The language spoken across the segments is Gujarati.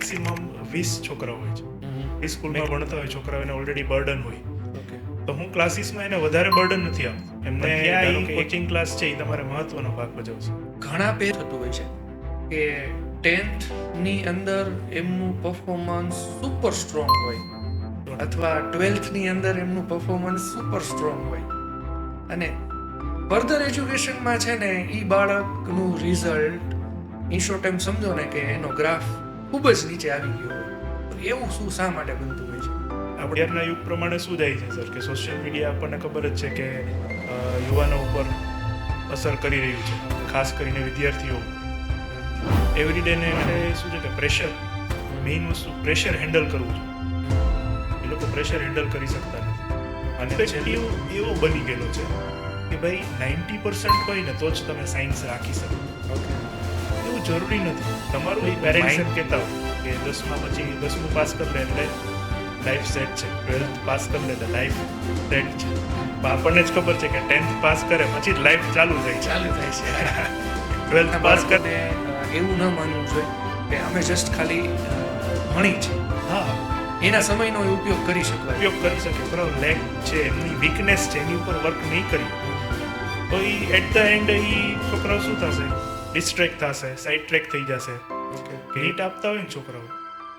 મેક્સિમમ 20 છોકરાઓ હોય છે. એ સ્કૂલમાં ભણતા હોય છોકરાઓને ઓલરેડી બર્ડન હોય, ઓકે. તો હું ક્લાસીસમાં એને વધારે બર્ડન નથી આપતો. એમને ધારો કે કોચિંગ ક્લાસ છે એ તમારે મહત્વનો ભાગ ભજવશે. ઘણા પે થતું હોય છે કે 10th ની અંદર એમનું પરફોર્મન્સ સુપર સ્ટ્રોંગ હોય અથવા 12th ની અંદર એમનું પરફોર્મન્સ સુપર સ્ટ્રોંગ હોય અને ફર્ધર એજ્યુકેશનમાં છે ને એ બાળકનું રિઝલ્ટ ઇન શોર્ટ એમ સમજો ને કે એનો ગ્રાફ ખૂબ જ નીચે આવી ગયો હોય. તો એવું શું શા માટે બનતું હોય છે? અત્યારના યુગ પ્રમાણે શું જાય છે સર, કે સોશિયલ મીડિયા આપણને ખબર જ છે કે યુવાનો ઉપર અસર કરી રહ્યું છે, ખાસ કરીને વિદ્યાર્થીઓ. એવરીડે ને એને શું છે કે પ્રેશર, મેઇન વસ્તુ પ્રેશર હેન્ડલ કરવું છે. એ લોકો પ્રેશર હેન્ડલ કરી શકતા નથી અને એવો બની ગયેલો છે કે ભાઈ 90% હોય ને તો જ તમે સાયન્સ રાખી શકો. એવું જરૂરી નથી. તમારું પેરેન્ટ્સ એમ કહેતા હોય કે 10મા પછી 10મું પાસ કરી લે એટલે લાઈફ સેટ છે, 12th પાસ કરી લે એટલે લાઈફ સેટ છે. આપણને જ ખબર છે કે 10th પાસ કરે પછી જ લાઈફ ચાલુ થાય છે. 12th પાસ કરે એવું ન માનવું જોઈએ કે અમે જસ્ટ ખાલી ભણી છે, હા એના સમયનો ઉપયોગ કરી શકવાય. ઉપયોગ કરી શકે. બરાબર, લેક છે, એમની વીકનેસ છે, એની ઉપર વર્ક નહીં કરી તો એ એટ ધ એન્ડ એ છોકરાઓ શું થશે, ડિસ્ટ્રેક્ટ થશે, સાઈડ ટ્રેક થઈ જશે. નીટ આપતા હોય ને છોકરાઓ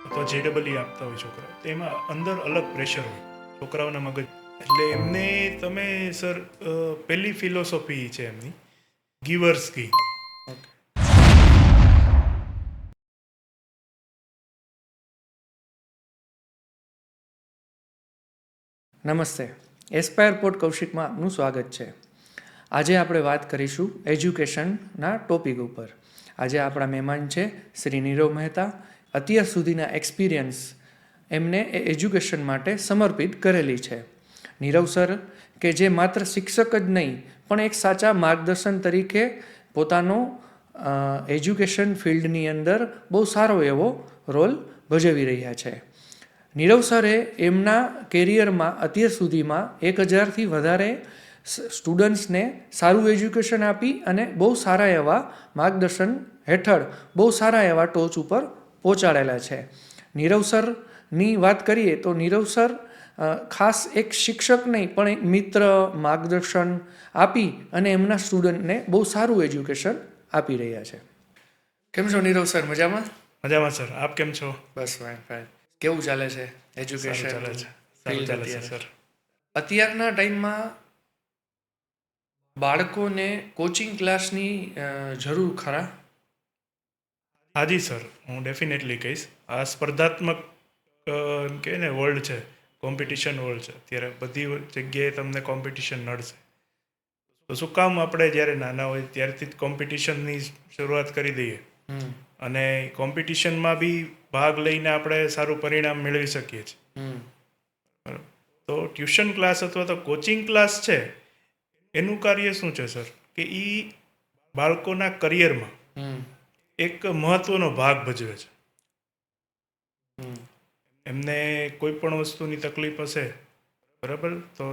અથવા JEE આપતા હોય છોકરાઓ, તો એમાં અંદર અલગ પ્રેશર હોય છોકરાઓના મગજ. એટલે એમને તમે સર પહેલી ફિલોસોફી છે એમની ગિવર્સ કી. નમસ્તે, એસ્પાયર પોડ કૌશિકમાં આપનું સ્વાગત છે. આજે આપણે વાત કરીશું એજ્યુકેશનના ટોપિક ઉપર. આજે આપણા મહેમાન છે શ્રી નીરવ મહેતા. અત્યાર સુધીના એક્સપિરિયન્સ એમને એજ્યુકેશન માટે સમર્પિત કરેલી છે. નીરવ સર કે જે માત્ર શિક્ષક જ નહીં પણ એક સાચા માર્ગદર્શન તરીકે પોતાનો એજ્યુકેશન ફિલ્ડની અંદર બહુ સારો એવો રોલ ભજવી રહ્યા છે. નીરવ સરે એમના કેરિયરમાં અત્યાર સુધીમાં 1000થી વધારે સ્ટુડન્ટ્સને સારું એજ્યુકેશન આપી અને બહુ સારા એવા માર્ગદર્શન હેઠળ બહુ સારા એવા ટોચ ઉપર પહોંચાડેલા છે. નીરવ સરની વાત કરીએ તો નીરવ સર ખાસ એક શિક્ષક નહીં પણ એક મિત્ર, માર્ગદર્શન આપી અને એમના સ્ટુડન્ટને બહુ સારું એજ્યુકેશન આપી રહ્યા છે. કેમ છો નીરવ સર? મજામાં? મજામાં સર, આપ કેમ છો? બસ ફાઇન ફાઇન. કેવું ચાલે છે એજ્યુકેશન? સારું ચાલે છે સર. અત્યારના ટાઈમમાં બાળકોને કોચિંગ ક્લાસની જરૂર ખરા? હાજી સર, હું ડેફિનેટલી કહીશ. આ સ્પર્ધાત્મક એમ કહે ને વર્લ્ડ છે, કોમ્પિટિશન વર્લ્ડ છે. અત્યારે બધી જગ્યાએ તમને કોમ્પિટિશન નડશે. તો શું કામ આપણે જ્યારે નાના હોય ત્યારથી જ કોમ્પિટિશનની શરૂઆત કરી દઈએ અને કોમ્પિટિશનમાં બી ભાગ લઈને આપણે સારું પરિણામ મેળવી શકીએ છીએ. બરાબર. તો ટ્યુશન ક્લાસ અથવા તો કોચિંગ ક્લાસ છે એનું કાર્ય શું છે સર, કે એ બાળકોના કરિયરમાં એક મહત્વનો ભાગ ભજવે છે. એમને કોઈ પણ વસ્તુની તકલીફ હશે, બરાબર, તો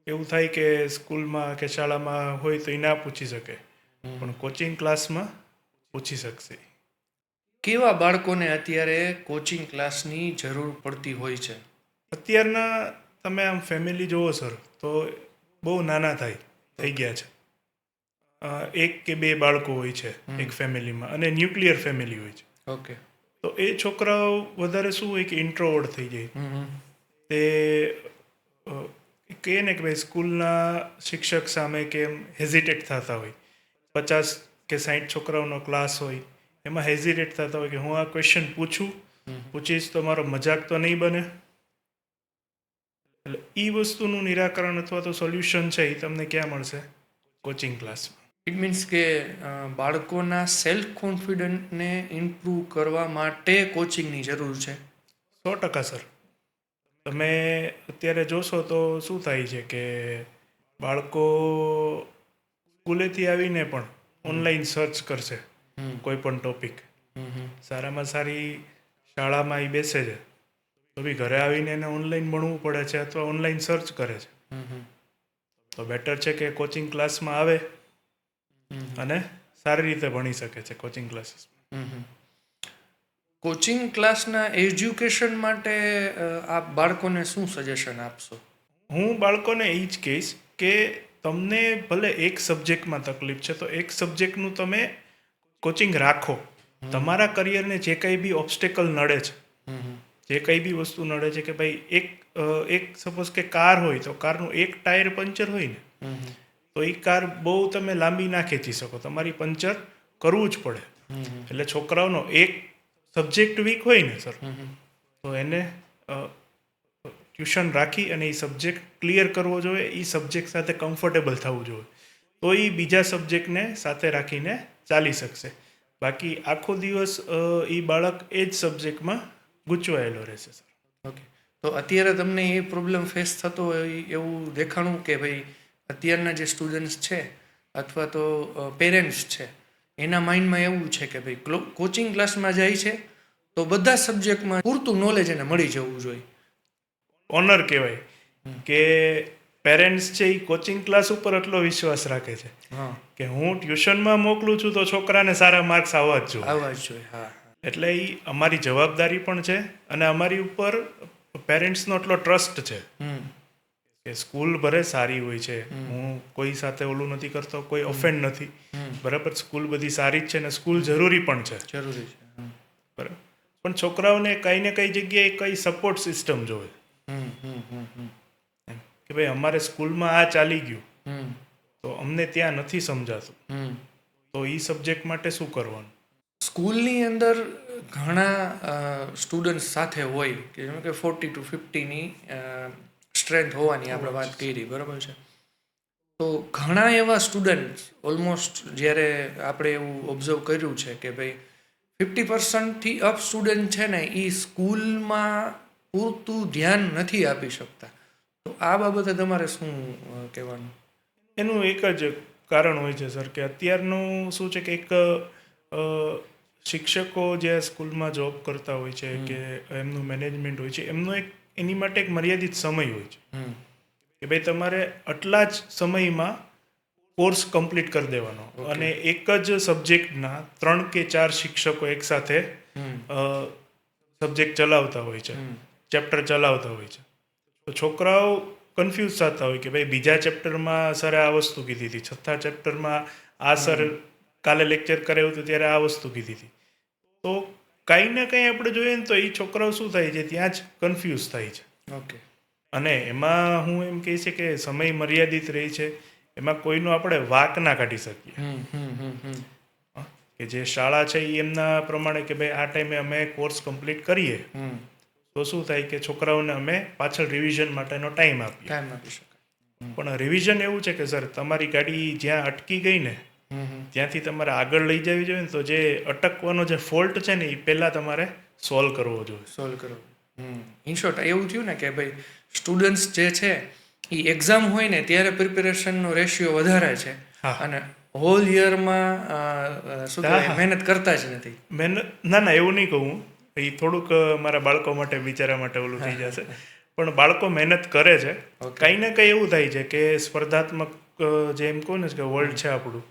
એવું થાય કે સ્કૂલમાં કે શાળામાં હોય તો એ ના પૂછી શકે, પણ કોચિંગ ક્લાસમાં પૂછી શકશે. કેવા બાળકોને અત્યારે કોચિંગ ક્લાસની જરૂર પડતી હોય છે? અત્યારના તમે આમ ફેમિલી જુઓ સર તો બહુ નાના થઈ ગયા છે. 1 કે 2 બાળકો હોય છે એક ફેમિલીમાં અને ન્યુક્લિયર ફેમિલી હોય છે. ઓકે. તો એ છોકરાઓ વધારે શું હોય કે ઇન્ટ્રોવર્ટ થઈ જાય. તે કહે ને કે ભાઈ સ્કૂલના શિક્ષક સામે કેમ હેઝિટેટ થતા હોય. 50 કે 60 છોકરાઓનો ક્લાસ હોય, એમાં હેઝિટેટ થતા હોય કે હું આ ક્વેશ્ચન પૂછીશ તો મારો મજાક તો નહીં બને. એટલે એ વસ્તુનું નિરાકરણ અથવા તો સોલ્યુશન છે એ તમને ક્યાં મળશે? કોચિંગ ક્લાસમાં. ઇટ મીન્સ કે બાળકોના સેલ્ફ કોન્ફિડન્ટને ઇમ્પ્રૂવ કરવા માટે કોચિંગની જરૂર છે. 100% સર. તમે અત્યારે જોશો તો શું થાય છે કે બાળકો સ્કૂલેથી આવીને પણ ઓનલાઈન સર્ચ કરશે કોઈ પણ ટોપિક. સારામાં સારી શાળામાં એ બેસે છે તો બી ઘરે આવીને એને ઓનલાઈન ભણવું પડે છે અથવા ઓનલાઈન સર્ચ કરે છે. તો બેટર છે કે કોચિંગ ક્લાસમાં આવે અને સારી રીતે ભણી શકે છે કોચિંગ ક્લાસીસમાં. કોચિંગ ક્લાસના એજ્યુકેશન માટે આપ બાળકોને શું સજેશન આપશો? હું બાળકોને એ જ કહીશ કે તમને ભલે એક સબ્જેક્ટમાં તકલીફ છે તો એક સબ્જેક્ટનું તમે કોચિંગ રાખો. તમારા કરિયરને જે કંઈ બી ઓબ્સ્ટેકલ નડે છે, જે કંઈ બી વસ્તુ નડે છે કે ભાઈ એક સપોઝ કે કાર હોય તો કારનું એક ટાયર પંચર હોય ને તો એ કાર બહુ તમે લાંબી ના ખેંચી શકો, તમારી પંચર કરવું જ પડે. એટલે છોકરાઓનો એક સબ્જેક્ટ વીક હોય ને સર તો એને ટ્યુશન રાખી અને એ સબ્જેક્ટ ક્લિયર કરવો જોઈએ, એ સબ્જેક્ટ સાથે કમ્ફર્ટેબલ થવું જોઈએ, તો એ બીજા સબ્જેક્ટને સાથે રાખીને ચાલી શકશે. બાકી આખો દિવસ એ બાળક એ જ સબ્જેક્ટમાં ગૂંચવાયેલો રહેશે સર. ઓકે, તો અત્યારે તમને એ પ્રોબ્લેમ ફેસ થતો હોય એવું દેખાણું કે ભાઈ અત્યારના જે સ્ટુડન્ટ્સ છે અથવા તો પેરેન્ટ્સ છે એના માઇન્ડમાં એવું છે કે ભાઈ કોચિંગ ક્લાસમાં જાય છે તો બધા સબ્જેક્ટમાં પૂરતું નોલેજ એને મળી જવું જોઈએ. ઓનર કહેવાય કે પેરેન્ટ્સ છે એ કોચિંગ ક્લાસ ઉપર એટલો વિશ્વાસ રાખે છે કે હું ટ્યુશનમાં મોકલું છું તો છોકરાને સારા માર્ક્સ આવવા જ જોઈએ. હા, એટલે એ અમારી જવાબદારી પણ છે અને અમારી ઉપર પેરેન્ટ્સનો એટલો ટ્રસ્ટ છે કે સ્કૂલ ભલે સારી હોય છે, હું કોઈ સાથે ઓલું નથી કરતો, કોઈ ઓફેન્ડ નથી, બરાબર, સ્કૂલ બધી સારી જ છે ને સ્કૂલ જરૂરી પણ છે, બરાબર, પણ છોકરાઓને કઈ ને કઈ જગ્યાએ કઈ સપોર્ટ સિસ્ટમ જોઈએ કે ભાઈ અમારે સ્કૂલમાં આ ચાલી ગયું તો અમને ત્યાં નથી સમજાતું તો એ સબ્જેક્ટ માટે શું કરવાનું. સ્કૂલની અંદર ઘણા સ્ટુડન્ટ્સ સાથે હોય કે જેમ કે 40 to 50ની સ્ટ્રેન્થ હોવાની આપણે વાત કરી, બરાબર છે, તો ઘણા એવા સ્ટુડન્ટ્સ ઓલમોસ્ટ જ્યારે આપણે એવું ઓબ્ઝર્વ કર્યું છે કે ભાઈ 50%થી અપ સ્ટુડન્ટ છે ને એ સ્કૂલમાં પૂરતું ધ્યાન નથી આપી શકતા. તો આ બાબતે તમારે શું કહેવાનું? એનું એક જ કારણ હોય છે સર કે અત્યારનું શું છે કે એક શિક્ષકો જે સ્કૂલમાં જોબ કરતા હોય છે કે એમનું મેનેજમેન્ટ હોય છે એમનો એક એની માટે એક મર્યાદિત સમય હોય છે કે ભાઈ તમારે આટલા જ સમયમાં કોર્સ કમ્પ્લીટ કરી દેવાનો અને એક જ સબ્જેક્ટના 3 કે 4 શિક્ષકો એકસાથે સબ્જેક્ટ ચલાવતા હોય છે, ચેપ્ટર ચલાવતા હોય છે, તો છોકરાઓ કન્ફ્યુઝ થતા હોય કે ભાઈ બીજા ચેપ્ટરમાં સરે આ વસ્તુ કીધી હતી, છઠ્ઠા ચેપ્ટરમાં આ સર કાલે લેક્ચર કરાવ્યું હતું ત્યારે આ વસ્તુ કીધી હતી, તો કંઈ ને કંઈ આપણે જોઈએ ને તો એ છોકરાઓ શું થાય છે ત્યાં જ કન્ફ્યુઝ થાય છે. ઓકે, અને એમાં હું એમ કહી છે કે સમય મર્યાદિત રહી છે, એમાં કોઈનો આપણે વાક ના કાઢી શકીએ કે જે શાળા છે એ એમના પ્રમાણે કે ભાઈ આ ટાઈમે અમે કોર્સ કમ્પ્લીટ કરીએ તો શું થાય કે છોકરાઓને અમે પાછળ રિવિઝન માટેનો ટાઈમ આપીએ. પણ રિવિઝન એવું છે કે સર તમારી ગાડી જ્યાં અટકી ગઈ ને ત્યાંથી તમારે આગળ લઈ જવી જોઈએ ને તો જે અટકવાનો જે ફોલ્ટ છે ને એ પહેલાં તમારે સોલ્વ કરવો જોઈએ. ઇન શોર્ટ એવું થયું ને કે ભાઈ સ્ટુડન્ટ્સ જે છે એ એક્ઝામ હોય ને ત્યારે પ્રિપેરેશનનો રેશિયો વધારે છે અને હોલ યરમાં શું કહેવાય મહેનત કરતા જ નથી. ના એવું નહીં કહું, એ થોડુંક મારા બાળકો માટે બિચારા માટે ઓલું થઈ જશે, પણ બાળકો મહેનત કરે છે. કંઈ ને કંઈ એવું થાય છે કે સ્પર્ધાત્મક જે એમ કહું ને કે વર્લ્ડ છે આપણું,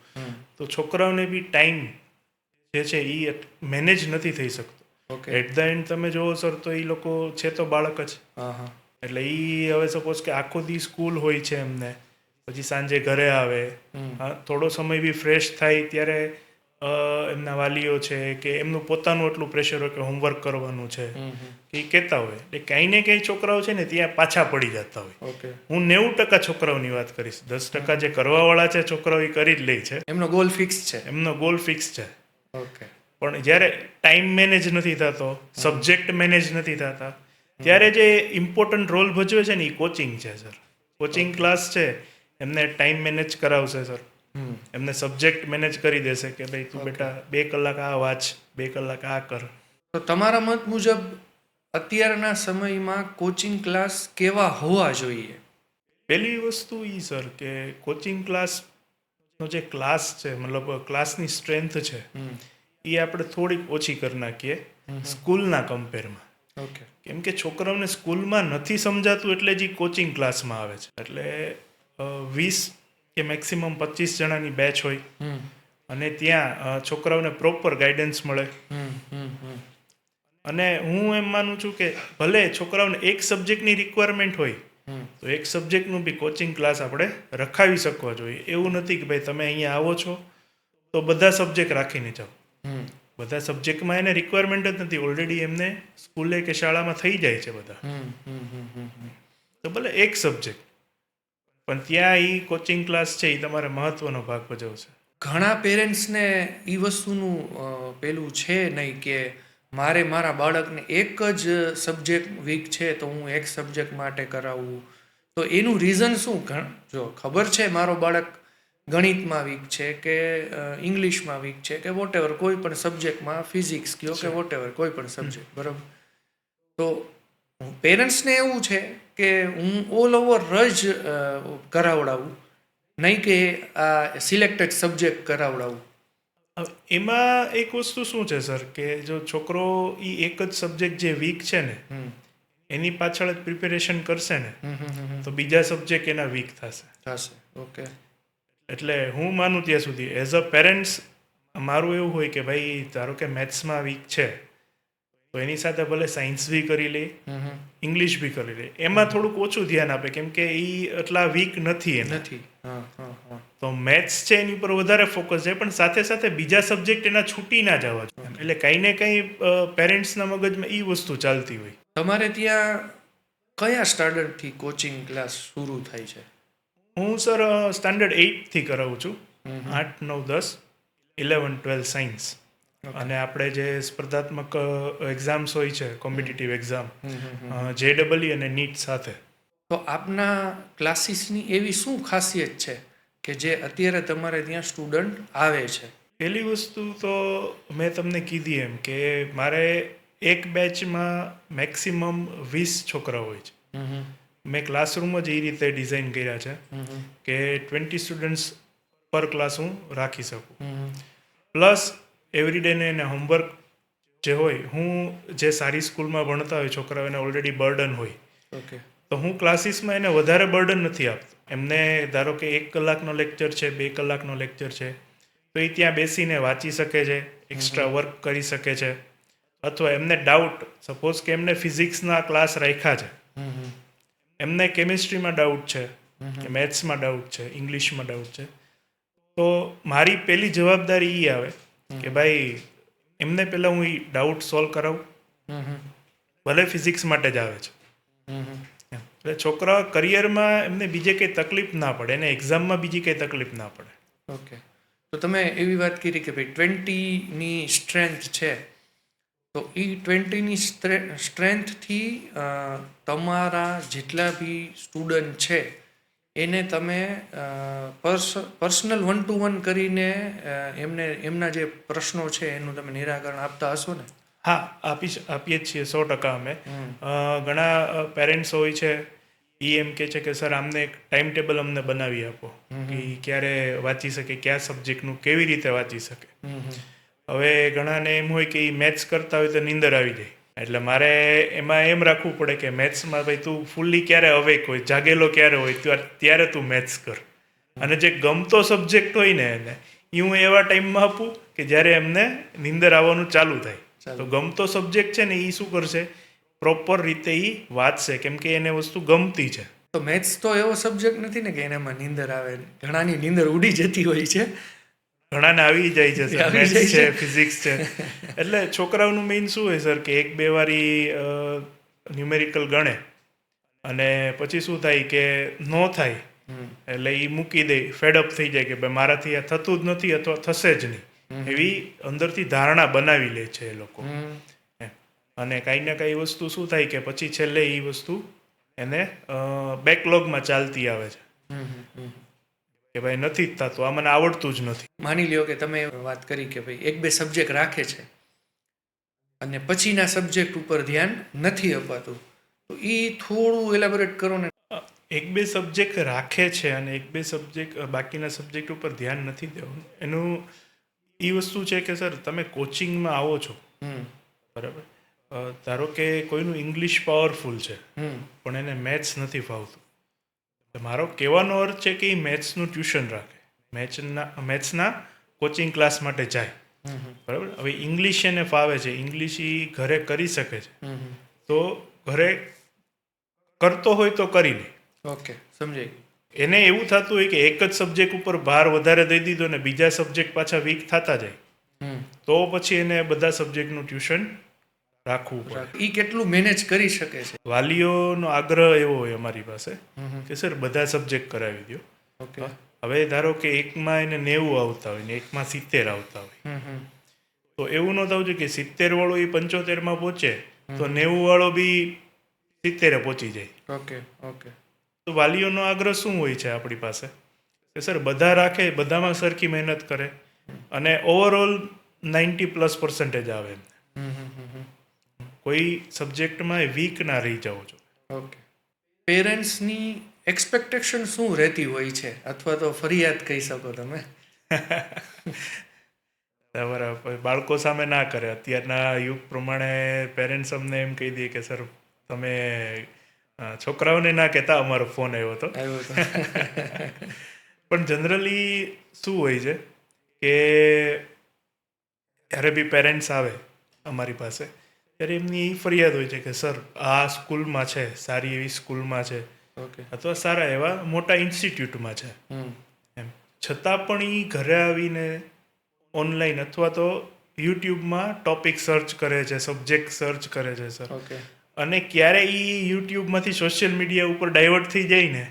તો છોકરાઓને બી ટાઈમ જે છે એ મેનેજ નથી થઈ શકતો. એટ ધ એન્ડ તમે જુઓ સર તો એ લોકો છે તો બાળક જ, એટલે એ હવે સપોઝ કે આખો દી સ્કૂલ હોય છે એમને, પછી સાંજે ઘરે આવે, થોડો સમય બી ફ્રેશ થાય ત્યારે એમના વાલીઓ છે કે એમનું પોતાનું એટલું પ્રેશર હોય કે હોમવર્ક કરવાનું છે કે એ કહેતા હોય એટલે કંઈ ને કંઈ છોકરાઓ છે ને ત્યાં પાછા પડી જતા હોય. હું 90% છોકરાઓની વાત કરીશ, 10% જે કરવાવાળા છે છોકરાઓ એ કરી જ લે છે, એમનો ગોલ ફિક્સ છે, એમનો ગોલ ફિક્સ છે. પણ જ્યારે ટાઈમ મેનેજ નથી થતો, સબ્જેક્ટ મેનેજ નથી થતા, ત્યારે જે ઇમ્પોર્ટન્ટ રોલ ભજવે છે ને એ કોચિંગ છે સર. કોચિંગ ક્લાસ છે એમને ટાઈમ મેનેજ કરાવશે સર, એમને સબ્જેક્ટ મેનેજ કરી દેશે કે ભાઈ તું બેટા 2 કલાક આ વાંચ, 2 કલાક આ કર. તો તમારા મત મુજબ અત્યારના સમયમાં કોચિંગ ક્લાસ કેવા હોવા જોઈએ? પહેલી વસ્તુ એ સર કે કોચિંગ ક્લાસનો જે ક્લાસ છે મતલબ ક્લાસની સ્ટ્રેન્થ છે એ આપણે થોડીક ઓછી કરી નાખીએ સ્કૂલના કમ્પેરમાં. કેમ કે છોકરાઓને સ્કૂલમાં નથી સમજાતું એટલે જ કોચિંગ ક્લાસમાં આવે છે. એટલે 20 કે મેક્સિમમ 25 જણાની બેચ હોય અને ત્યાં છોકરાઓને પ્રોપર ગાઈડન્સ મળે અને હું એમ માનું છું કે ભલે છોકરાઓને એક સબ્જેક્ટની રિક્વાયરમેન્ટ હોય તો એક સબ્જેક્ટનું બી કોચિંગ ક્લાસ આપણે રખાવી શકવા જોઈએ. એવું નથી કે ભાઈ તમે અહીંયા આવો છો તો બધા સબ્જેક્ટ રાખીને જાઓ. બધા સબ્જેક્ટમાં એને રિક્વાયરમેન્ટ જ નથી, ઓલરેડી એમને સ્કૂલે કે શાળામાં થઈ જાય છે બધા. તો ભલે એક સબ્જેક્ટ પણ ત્યાં એ કોચિંગ ક્લાસ છે એ તમારે મહત્વનો ભાગ ભજવશે. ઘણા પેરેન્ટ્સને એ વસ્તુનું પેલું છે નહીં કે મારે મારા બાળકને એક જ સબ્જેક્ટ વીક છે તો હું એક સબ્જેક્ટ માટે કરાવું. તો એનું રીઝન શું? જો ખબર છે મારો બાળક ગણિતમાં વીક છે કે ઇંગ્લિશમાં વીક છે કે વોટેવર કોઈ પણ સબ્જેક્ટમાં, ફિઝિક્સ કયો કે વોટેવર કોઈ પણ સબ્જેક્ટ, બરાબર. તો પેરેન્ટ્સને એવું છે કે હું ઓલ ઓવર જ કરાવડાવું, નહીં કે આ સિલેક્ટેડ સબ્જેક્ટ કરાવડાવું. એમાં એક વસ્તુ શું છે સર કે જો છોકરો એ એક જ સબ્જેક્ટ જે વીક છે ને એની પાછળ જ પ્રિપેરેશન કરશે ને તો બીજા સબ્જેક્ટ એના વીક થશે. ઓકે. એટલે હું માનું ત્યાં સુધી એઝ અ પેરેન્ટ્સ મારું એવું હોય કે ભાઈ ધારો કે મેથ્સમાં વીક છે તો એની સાથે ભલે સાયન્સ બી કરી લે, ઇંગ્લિશ બી કરી લે, એમાં થોડુંક ઓછું ધ્યાન આપે કેમ કે એ એટલા વીક નથી. તો મેથ્સ છે એની ઉપર વધારે ફોકસ છે, પણ સાથે સાથે બીજા સબ્જેક્ટ એના છૂટી ના જવા જોઈએ. એટલે કંઈ ને કંઈ પેરેન્ટ્સના મગજમાં એ વસ્તુ ચાલતી હોય. તમારે ત્યાં કયા સ્ટાન્ડર્ડથી કોચિંગ ક્લાસ શરૂ થાય છે? હું સર સ્ટાન્ડર્ડ 8થી કરાવું છું. 8, 9, 10, 11, 12 સાયન્સ. અને આપણે જે સ્પર્ધાત્મક એક્ઝામ્સ હોય છે, કોમ્પિટિટિવ એક્ઝામ, JEE અને નીટ સાથે. તો આપના ક્લાસીસની એવી શું ખાસિયત છે કે જે અત્યારે તમારે ત્યાં સ્ટુડન્ટ આવે છે? પહેલી વસ્તુ તો મેં તમને કીધી એમ કે મારે એક બેચમાં મેક્સિમમ 20 છોકરા હોય છે. મેં ક્લાસરૂમ જ એ રીતે ડિઝાઇન કર્યા છે કે 20 સ્ટુડન્ટ્સ પર ક્લાસ હું રાખી શકું. પ્લસ એવરીડેને એને હોમવર્ક જે હોય, હું જે સારી સ્કૂલમાં ભણતા હોય છોકરાઓને ઓલરેડી બર્ડન હોય, તો હું ક્લાસીસમાં એને વધારે બર્ડન નથી આપતો. એમને ધારો કે 1 કલાકનો લેક્ચર છે, 2 કલાકનો લેક્ચર છે, તો એ ત્યાં બેસીને વાંચી શકે છે, એક્સ્ટ્રા વર્ક કરી શકે છે. અથવા એમને ડાઉટ, સપોઝ કે એમને ફિઝિક્સના ક્લાસ રાખ્યા છે, એમને કેમિસ્ટ્રીમાં ડાઉટ છે કે મેથ્સમાં ડાઉટ છે, ઇંગ્લિશમાં ડાઉટ છે, તો મારી પહેલી જવાબદારી એ આવે કે ભાઈ એમને પહેલાં હું એ ડાઉટ સોલ્વ કરાવું, ભલે ફિઝિક્સ માટે જ આવે છે. એટલે છોકરા કરિયરમાં એમને બીજે કંઈ તકલીફ ના પડે, એને એક્ઝામમાં બીજી કંઈ તકલીફ ના પડે. ઓકે. તો તમે એવી વાત કરી કે ભાઈ 20ની સ્ટ્રેન્થ છે, તો એ 20ની સ્ટ્રેન્થથી તમારા જેટલા બી સ્ટુડન્ટ છે એને તમે પર્સનલ 1-to-1 કરીને એમને એમના જે પ્રશ્નો છે એનું તમે નિરાકરણ આપતા હશો ને? હા, આપીએ જ છીએ 100%. અમે ઘણા પેરેન્ટ્સ હોય છે એ એમ કહે છે કે સર આમને એક ટાઈમ ટેબલ અમને બનાવી આપો કે ક્યારે વાંચી શકે, કયા સબ્જેક્ટનું કેવી રીતે વાંચી શકે. હવે ઘણાને એમ હોય કે એ મેથ્સ કરતા હોય તો નીંદર આવી જાય, એટલે મારે એમાં એમ રાખવું પડે કે મેથ્સમાં ભાઈ તું ફૂલ્લી ક્યારે અવેક હોય, જાગેલો ક્યારે હોય, ત્યારે તું મેથ્સ કર. અને જે ગમતો સબ્જેક્ટ હોય ને એને એ હું એવા ટાઈમમાં આપું કે જ્યારે એમને નીંદર આવવાનું ચાલુ થાય. તો ગમતો સબ્જેક્ટ છે ને એ શું કરશે, પ્રોપર રીતે એ વાંચશે કેમ કે એને વસ્તુ ગમતી છે. તો મેથ્સ તો એવો સબ્જેક્ટ નથી ને કે એનામાં નીંદર આવે? ઘણાની નીંદર ઉડી જતી હોય છે. ઘણાને આવી જાય છે સર, મેથ્સ છે, ફિઝિક્સ છે. એટલે છોકરાઓનું મેઇન શું હોય સર કે 1-2 વારી ન્યુમેરિકલ ગણે અને પછી શું થાય કે નો થાય એટલે એ મૂકી દે, ફેડઅપ થઈ જાય કે ભાઈ મારાથી આ થતું જ નથી અથવા થશે જ નહીં, એવી અંદરથી ધારણા બનાવી લે છે એ લોકો. અને કાંઈ ને કાંઈ વસ્તુ શું થાય કે પછી છેલ્લે એ વસ્તુ એને બેકલોગમાં ચાલતી આવે છે કે ભાઈ નથી જ થતું, આ મને આવડતું જ નથી. માની લ્યો કે તમે વાત કરી કે ભાઈ 1-2 સબ્જેક્ટ રાખે છે અને પછીના સબ્જેક્ટ ઉપર ધ્યાન નથી અપાતું, તો એ થોડું એલાબોરેટ કરો ને. 1-2 સબ્જેક્ટ રાખે છે અને 1-2 સબ્જેક્ટ બાકીના સબ્જેક્ટ ઉપર ધ્યાન નથી દેવાનું, એનું એ વસ્તુ છે કે સર તમે કોચિંગમાં આવો છો, બરાબર, ધારો કે કોઈનું ઇંગ્લિશ પાવરફુલ છે પણ એને મેથ્સ નથી ફાવતું, મારો કહેવાનો અર્થ છે કે એ મેથ્સનું ટ્યુશન રાખે, મેથ્સના કોચિંગ ક્લાસ માટે જાય. બરાબર. હવે ઇંગ્લિશ એને ફાવે છે, ઇંગ્લિશ એ ઘરે કરી શકે છે, તો ઘરે કરતો હોય તો કરી લે. ઓકે, સમજાઈ ગયું. એને એવું થતું હોય કે એક જ સબ્જેક્ટ ઉપર ભાર વધારે દઈ દીધો ને બીજા સબ્જેક્ટ પાછા વીક થતા જાય, તો પછી એને બધા સબ્જેક્ટનું ટ્યુશન રાખવું પડે. ઈ કેટલું મેનેજ કરી શકે છે? વાલીઓનો આગ્રહ એવો હોય અમારી પાસે કે સર બધા સબ્જેક્ટ કરાવી દો. ઓકે. હવે ધારો કે એકમાં એને 90 આવતા હોય ને એકમાં 70 આવતા હોય, તો એવું ન થવું જોઈએ કે 70 વાળો એ 75 પહોંચે તો 90 વાળો બી 70 પહોંચી જાય. Okay okay. તો વાલીઓનો આગ્રહ શું હોય છે આપણી પાસે કે સર બધા રાખે, બધામાં સરખી મહેનત કરે અને ઓવરઓલ 90+ % આવે એમને. કોઈ સબ્જેક્ટમાં વીક ના રહી જાઓ છો. ઓકે. પેરેન્ટ્સની એક્સપેક્ટેશન શું રહેતી હોય છે, અથવા તો ફરિયાદ કહી શકો તમે? બરાબર. બાળકો સામે ના કરે. અત્યારના યુગ પ્રમાણે પેરેન્ટ્સ અમને એમ કહી દે કે સર તમે છોકરાઓને ના કહેતા, અમારો ફોન આવ્યો હતો. પણ જનરલી શું હોય છે કે જ્યારે બી પેરેન્ટ્સ આવે અમારી પાસે ત્યારે એમની એ ફરિયાદ હોય છે કે સર આ સ્કૂલમાં છે, સારી એવી સ્કૂલમાં છે, ઓકે, અથવા સારા એવા મોટા ઇન્સ્ટિટ્યૂટમાં છે, એમ છતાં પણ એ ઘરે આવીને ઓનલાઈન અથવા તો યુટ્યુબમાં ટોપિક સર્ચ કરે છે, સબ્જેક્ટ સર્ચ કરે છે સર. ઓકે. અને ક્યારે એ યુટ્યુબમાંથી સોશિયલ મીડિયા ઉપર ડાયવર્ટ થઈ જાય ને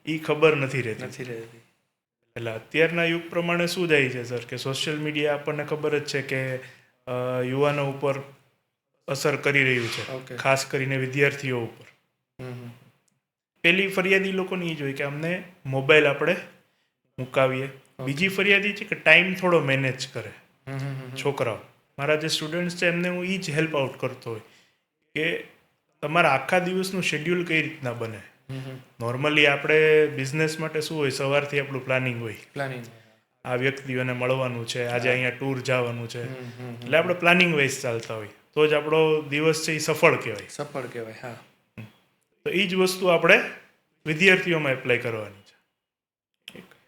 એ ખબર નથી રહેતી. એટલે અત્યારના યુગ પ્રમાણે શું જાય છે સર કે સોશિયલ મીડિયા આપણને ખબર જ છે કે યુવાનો ઉપર અસર કરી રહ્યું છે, ખાસ કરીને વિદ્યાર્થીઓ ઉપર. પેલી ફરિયાદ એ લોકોની એ જ હોય કે અમને મોબાઈલ આપણે મુકાવીએ. બીજી ફરિયાદ એ છે કે ટાઈમ થોડો મેનેજ કરે છોકરાઓ. મારા જે સ્ટુડન્ટ્સ છે એમને હું એ જ હેલ્પ આઉટ કરતો હોય કે તમારા આખા દિવસનું શેડ્યુલ કઈ રીતના બને. નોર્મલી આપણે બિઝનેસ માટે શું હોય, સવારથી આપણું પ્લાનિંગ હોય, આ વ્યક્તિઓને મળવાનું છે, આજે અહીંયા ટૂર જવાનું છે, એટલે આપણે પ્લાનિંગ વાઇઝ ચાલતા હોય તો જ આપણો દિવસ છે એ સફળ કહેવાય. હા. તો એ જ વસ્તુ આપણે વિદ્યાર્થીઓમાં એપ્લાય કરવાની છે.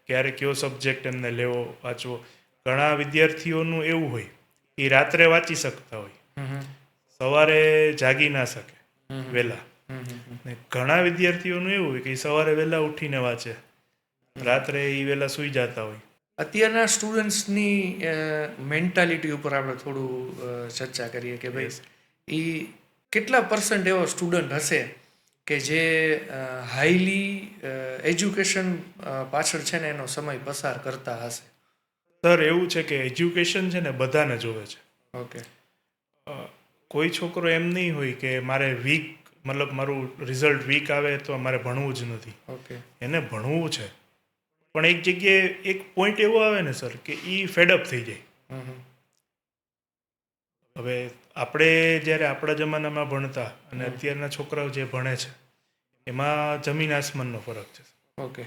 ક્યારે કયો સબ્જેક્ટ એમને લેવો, વાંચવો. ઘણા વિદ્યાર્થીઓનું એવું હોય એ રાત્રે વાંચી શકતા હોય, સવારે જાગી ના શકે વહેલા. ને ઘણા વિદ્યાર્થીઓનું એવું હોય કે સવારે વહેલા ઉઠીને વાંચે, રાત્રે એ વહેલા સૂઈ જતા હોય. અત્યારના સ્ટુડન્ટ્સની મેન્ટાલિટી ઉપર આપણે થોડું ચર્ચા કરીએ કે ભાઈ એ કેટલા % એવો સ્ટુડન્ટ હશે કે જે હાઈલી એજ્યુકેશન પાછળ છે ને એનો સમય પસાર કરતા હશે? સર એવું છે કે એજ્યુકેશન છે ને બધાને જોવે છે. ઓકે. કોઈ છોકરો એમ નહીં હોય કે મારે મારું રિઝલ્ટ વીક આવે તો મારે ભણવું જ નથી. ઓકે. એને ભણવું છે, પણ એક જગ્યાએ એક પોઈન્ટ એવો આવે ને સર કે એ ફેડઅપ થઈ જાય. હવે આપણે જ્યારે આપણા જમાનામાં ભણતા અને અત્યારના છોકરાઓ જે ભણે છે એમાં જમીન આસમાનનો ફરક છે. ઓકે.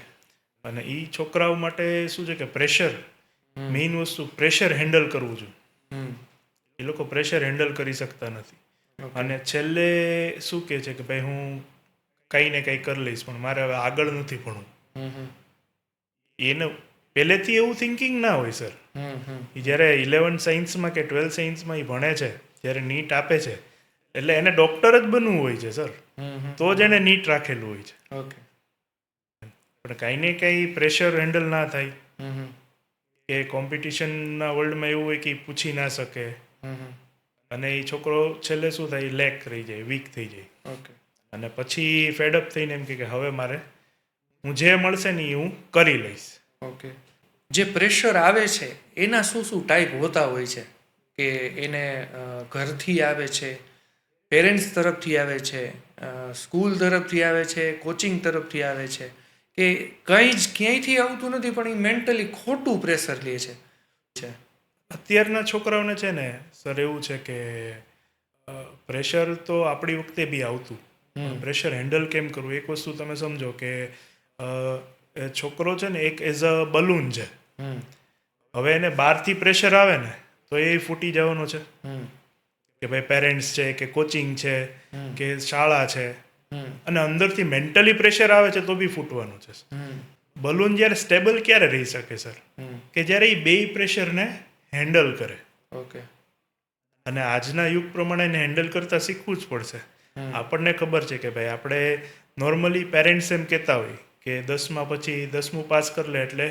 અને એ છોકરાઓ માટે શું છે કે પ્રેશર, મેઇન વસ્તુ પ્રેશર હેન્ડલ કરવું જોઈએ. એ લોકો પ્રેશર હેન્ડલ કરી શકતા નથી. અને છેલ્લે શું કહે છે કે ભાઈ હું કંઈ ને કંઈ કરી લઈશ પણ મારે હવે આગળ નથી ભણવું. એને પહેલેથી એવું થિંકિંગ ના હોય સર. એ જ્યારે 11th સાયન્સમાં કે 12th સાયન્સમાં એ ભણે છે, જ્યારે નીટ આપે છે એટલે એને ડૉક્ટર જ બનવું હોય છે સર, તો જ એને નીટ રાખેલું હોય છે. ઓકે. પણ કાંઈ ને કાંઈ પ્રેશર હેન્ડલ ના થાય કે કોમ્પિટિશનના વર્લ્ડમાં એવું હોય કે એ પૂછી ના શકે અને એ છોકરો છેલ્લે શું થાય, લેક રહી જાય, વીક થઈ જાય. ઓકે. અને પછી ફેડઅપ થઈને એમ કે હવે મારે હું જે મળશે ને એ હું કરી લઈશ. ઓકે. જે પ્રેશર આવે છે એના શું શું ટાઈપ હોતા હોય છે? કે એને ઘરથી આવે છે, પેરેન્ટ્સ તરફથી આવે છે, સ્કૂલ તરફથી આવે છે, કોચિંગ તરફથી આવે છે, કે કંઈ જ ક્યાંયથી આવતું નથી પણ એ મેન્ટલી ખોટું પ્રેશર લે છે? અત્યારના છોકરાઓને છે ને સર એવું છે કે પ્રેશર તો આપણી વખતે બી આવતું, પ્રેશર હેન્ડલ કેમ કરવું એક વસ્તુ તમે સમજો કે છોકરો છે ને એક એઝ અ બલૂન છે. હવે એને બહારથી પ્રેશર આવે ને તો એ ફૂટી જવાનો છે કે ભાઈ પેરેન્ટ્સ છે કે કોચિંગ છે કે શાળા છે, અને અંદરથી મેન્ટલી પ્રેશર આવે છે તો બી ફૂટવાનું છે. બલૂન જ્યારે સ્ટેબલ ક્યારે રહી શકે સર? કે જ્યારે એ બે પ્રેશરને હેન્ડલ કરે. ઓકે. અને આજના યુગ પ્રમાણે એને હેન્ડલ કરતાં શીખવું જ પડશે. આપણને ખબર છે કે ભાઈ આપણે નોર્મલી પેરેન્ટ્સ એમ કહેતા હોય કે 10મા પછી 10મું પાસ કરી લે એટલે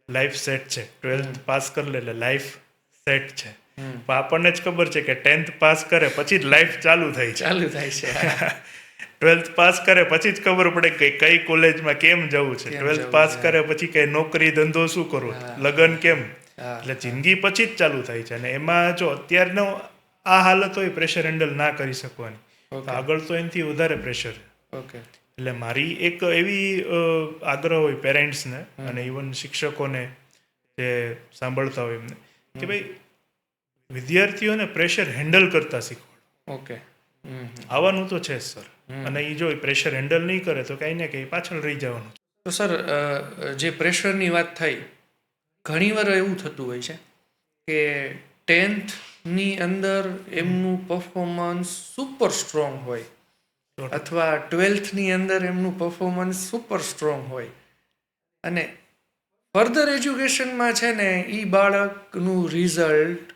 લાઈફ સેટ છે, 12th પાસ કરી લે એટલે લાઈફ સેટ છે. પણ આપણને જ ખબર છે કે 10th પાસ કરે પછી જ લાઈફ ચાલુ થાય છે. ચાલુ થાય છે. 12th પાસ કરે પછી જ ખબર પડે કે કઈ કોલેજમાં કેમ જવું છે. 12th પાસ કરે પછી કઈ નોકરી ધંધો શું કરવો, લગ્ન કેમ, એટલે જિંદગી પછી જ ચાલુ થાય છે. અને એમાં જો અત્યારનો આ હાલત હોય પ્રેશર હેન્ડલ ના કરી શકવાની, તો આગળ તો એનાથી વધારે પ્રેશર. ઓકે. એટલે મારી એક એવી આગ્રહ હોય પેરેન્ટ્સને અને ઇવન શિક્ષકોને જે સાંભળતા હોય એમને કે ભાઈ વિદ્યાર્થીઓને પ્રેશર હેન્ડલ કરતા શીખવાડો. ઓકે. આવવાનું તો છે સર, અને એ જો પ્રેશર હેન્ડલ નહીં કરે તો કંઈ ને કંઈ પાછળ રહી જવાનું. તો સર, જે પ્રેશરની વાત થઈ, ઘણીવાર એવું થતું હોય છે કે 10thની અંદર એમનું પરફોર્મન્સ સુપર સ્ટ્રોંગ હોય અથવા 12thની અંદર એમનું પરફોર્મન્સ સુપર સ્ટ્રોંગ હોય, અને ફર્ધર એજ્યુકેશનમાં છે ને એ બાળકનું રિઝલ્ટ